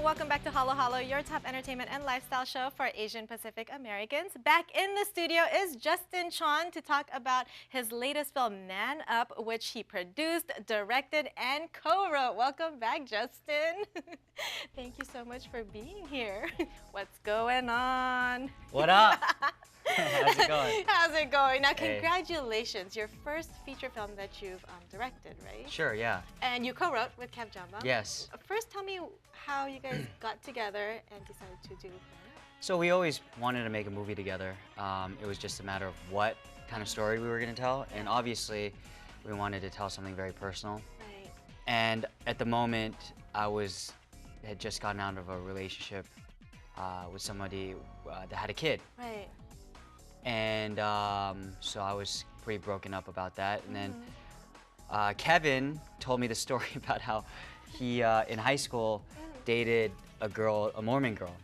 welcome back to Halo Halo, your top entertainment and lifestyle show for Asian Pacific Americans. Back in the studio is Justin Chon to talk about his latest film, Man Up, which he produced, directed, and co-wrote. Welcome back, Justin. Thank you so much for being here. What's going on? What up? How's it going? How's it going? Now, congratulations. Your first feature film that you've directed, right? Sure, yeah. And you co-wrote with Kev Jamba. Yes. First, tell me how you guys got together and decided to do it. So we always wanted to make a movie together. It was just a matter of what kind of story we were going to tell. And obviously, we wanted to tell something very personal. Right. And at the moment, had just gotten out of a relationship with somebody that had a kid. Right. And so I was pretty broken up about that. And then Kevin told me the story about how he, in high school, dated a Mormon girl.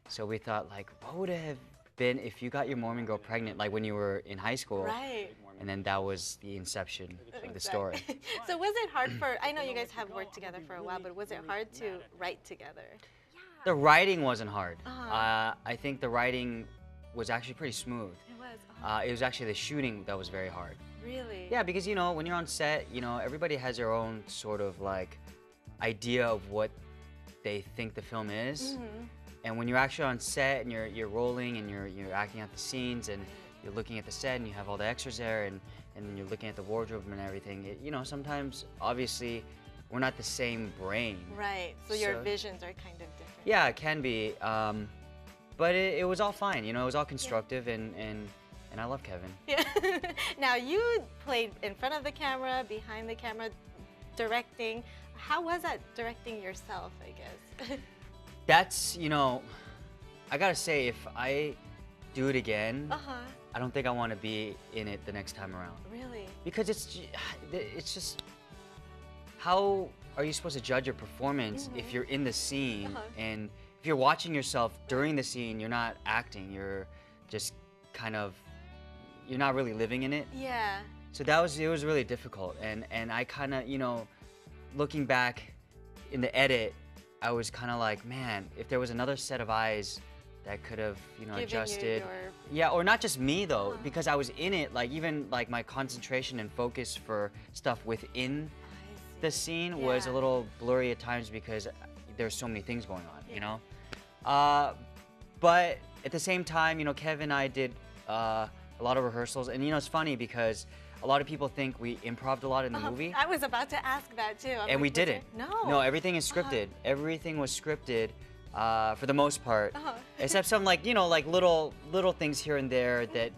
So we thought, like, what would it have been if you got your Mormon girl pregnant, like when you were in high school? Right. And then that was the inception of the story. So was it hard I know you guys have worked together for a while, but was it hard to write together? The writing wasn't hard. I think the writing was actually pretty smooth. It was? It was actually the shooting that was very hard. Really? Yeah, because, you know, when you're on set, you know, everybody has their own sort of, like, idea of what they think the film is. And when you're actually on set and you're rolling and you're acting out the scenes and you're looking at the set and you have all the extras there and you're looking at the wardrobe and everything, you know, sometimes, obviously, we're not the same brain. Right, so your visions are kind of different. Yeah, it can be. But it was all fine, you know, it was all constructive and I love Kevin. Yeah. Now, you played in front of the camera, behind the camera, directing. How was that directing yourself, I guess? That's, you know, I gotta say, if I do it again, I don't think I want to be in it the next time around. Really? Because it's just, how are you supposed to judge your performance if you're in the scene and if you're watching yourself during the scene, you're not acting, you're just kind of, you're not really living in it. Yeah. So it was really difficult. And I kind of, you know, looking back in the edit, I was kind of like, man, if there was another set of eyes that could have, you know, adjusted. Yeah, or not just me though, because I was in it, like even like my concentration and focus for stuff within the scene was a little blurry at times because there's so many things going on, you know? But at the same time, you know, Kev and I did a lot of rehearsals, and you know, it's funny because a lot of people think we improv'd a lot in the movie. I was about to ask that too. And we didn't. No, everything is scripted. Everything was scripted for the most part, except some like, you know, like little things here and there that,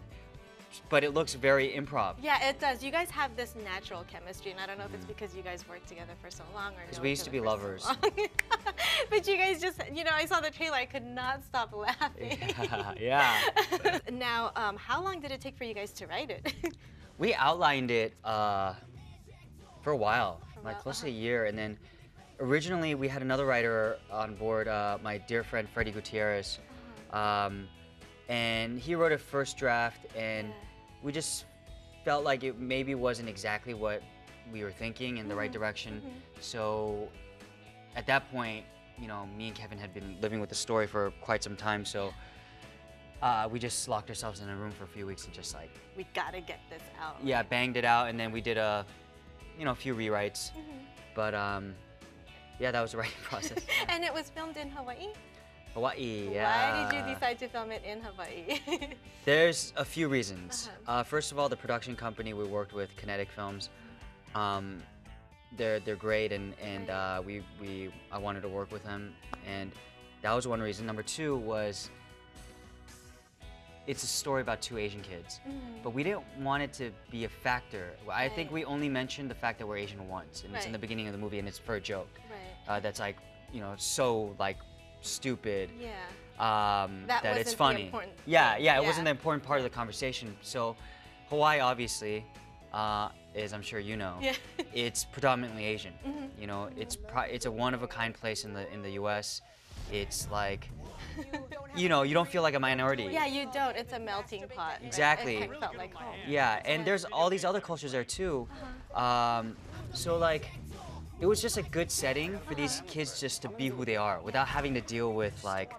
but it looks very improv. Yeah, it does. You guys have this natural chemistry, and I don't know if it's because you guys worked together for so long or because we used to be lovers. But you guys just, you know, I saw the trailer, I could not stop laughing. Yeah. Now, how long did it take for you guys to write it? We outlined it for a while, like close to a year, and then originally we had another writer on board, my dear friend Freddie Gutierrez, and he wrote a first draft, and we just felt like it maybe wasn't exactly what we were thinking in the right direction. So at that point, you know, me and Kevin had been living with the story for quite some time, so we just locked ourselves in a room for a few weeks and just like, we gotta get this out. Yeah, banged it out, and then we did a few rewrites. But yeah, that was the writing process. And it was filmed in Hawaii? Hawaii, yeah. Why did you decide to film it in Hawaii? There's a few reasons. First of all, the production company we worked with, Kinetic Films, they're great, and I wanted to work with them, and that was one reason. Number two was, it's a story about two Asian kids, but we didn't want it to be a factor. I think we only mentioned the fact that we're Asian once, and it's in the beginning of the movie, and it's for a joke. That's like, you know, so like stupid. That it's funny. It wasn't the important part of the conversation. So Hawaii, obviously, is, I'm sure you know, it's predominantly Asian. You know, it's a one-of-a-kind place in the U.S. It's like, you know, you don't feel like a minority. Yeah, you don't. It's a melting pot. Exactly. Right? It felt like home. Yeah, and there's all these other cultures there too. So like, it was just a good setting for these kids just to be who they are without having to deal with like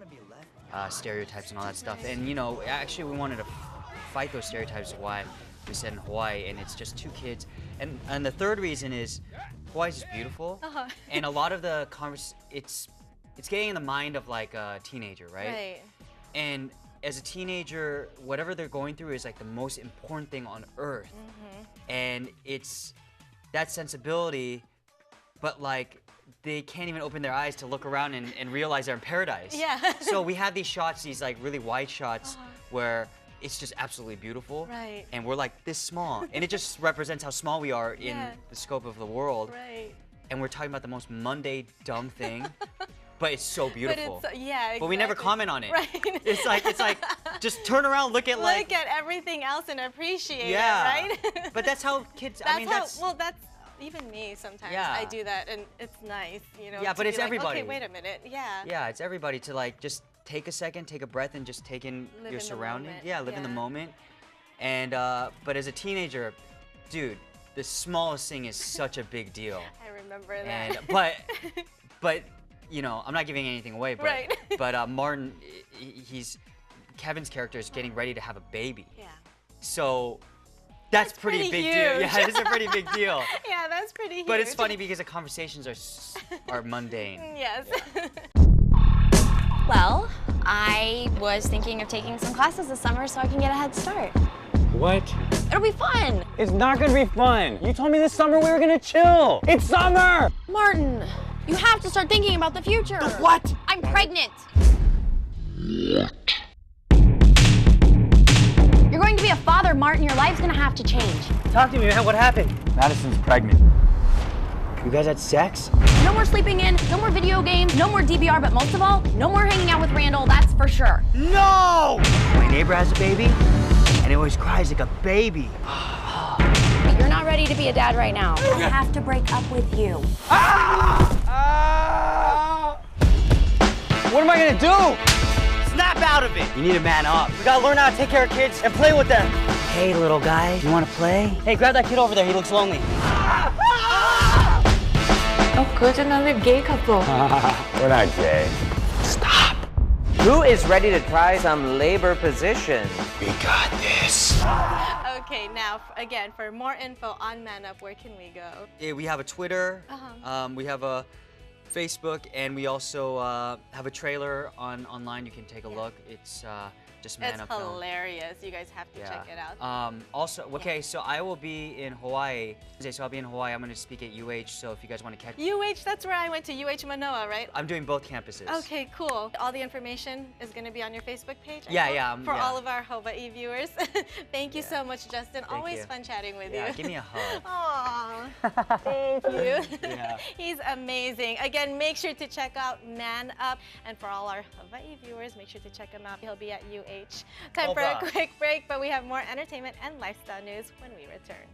stereotypes and all that stuff. And you know, actually we wanted to fight those stereotypes why we said in Hawaii, and it's just two kids. And the third reason is Hawaii's just beautiful, and a lot of the it's getting in the mind of like a teenager, right? Right. And as a teenager, whatever they're going through is like the most important thing on earth. And it's that sensibility, but like they can't even open their eyes to look around and realize they're in paradise. Yeah. So we have these shots, these like really wide shots where it's just absolutely beautiful. Right. And we're like this small. And it just represents how small we are in the scope of the world. Right. And we're talking about the most mundane, dumb thing. But it's so beautiful. But exactly. But we never comment on it. Right. It's like just turn around, look at everything else and appreciate it, right? But that's how kids. That's even me sometimes. Yeah. I do that, and it's nice, you know. Yeah, but it's everybody. Okay, wait a minute. Yeah. Yeah, it's everybody to like just take a second, take a breath, and just take in your surroundings. Yeah, live in the moment. And but as a teenager, dude, the smallest thing is such a big deal. I remember that. And but. You know, I'm not giving anything away, but but Martin, Kevin's character is getting ready to have a baby. Yeah. So that's pretty big deal. Yeah, it's a pretty big deal. Yeah, that's pretty huge. But it's funny because the conversations are mundane. Yes. Yeah. Well, I was thinking of taking some classes this summer so I can get a head start. What? It'll be fun. It's not gonna be fun. You told me this summer we were gonna chill. It's summer! Martin, you have to start thinking about the future. The what? I'm pregnant. You're going to be a father, Martin. Your life's gonna have to change. Talk to me, man. What happened? Madison's pregnant. You guys had sex? No more sleeping in, no more video games, no more DVR, but most of all, no more hanging out with Randall, that's for sure. No! My neighbor has a baby, and it always cries like a baby. But you're not ready to be a dad right now. I have to break up with you. What am I gonna do? Snap out of it! You need to man up. We gotta learn how to take care of kids and play with them. Hey, little guy, you wanna play? Hey, grab that kid over there, he looks lonely. Good, another gay couple. We're not gay. Stop! Who is ready to try some labor positions? We got this. Okay, now, again, for more info on Man Up, where can we go? Yeah, we have a Twitter, we have a Facebook, and we also have a trailer online. You can take a look. It's just Man Up. It's hilarious. You guys have to check it out. Also, okay, so I will be in Hawaii. So I'll be in Hawaii. I'm going to speak at UH. So if you guys want to catch UH, that's where I went to. UH Manoa, right? I'm doing both campuses. Okay, cool. All the information is going to be on your Facebook page. For yeah. all of our Hawaii viewers. Thank you so much, Justin. Always fun chatting with you. Yeah, give me a hug. Aww. Thank you. Yeah. He's amazing. Again, make sure to check out Man Up, and for all our Hawaii viewers, make sure to check him out. He'll be at UH. Time for a quick break, but we have more entertainment and lifestyle news when we return.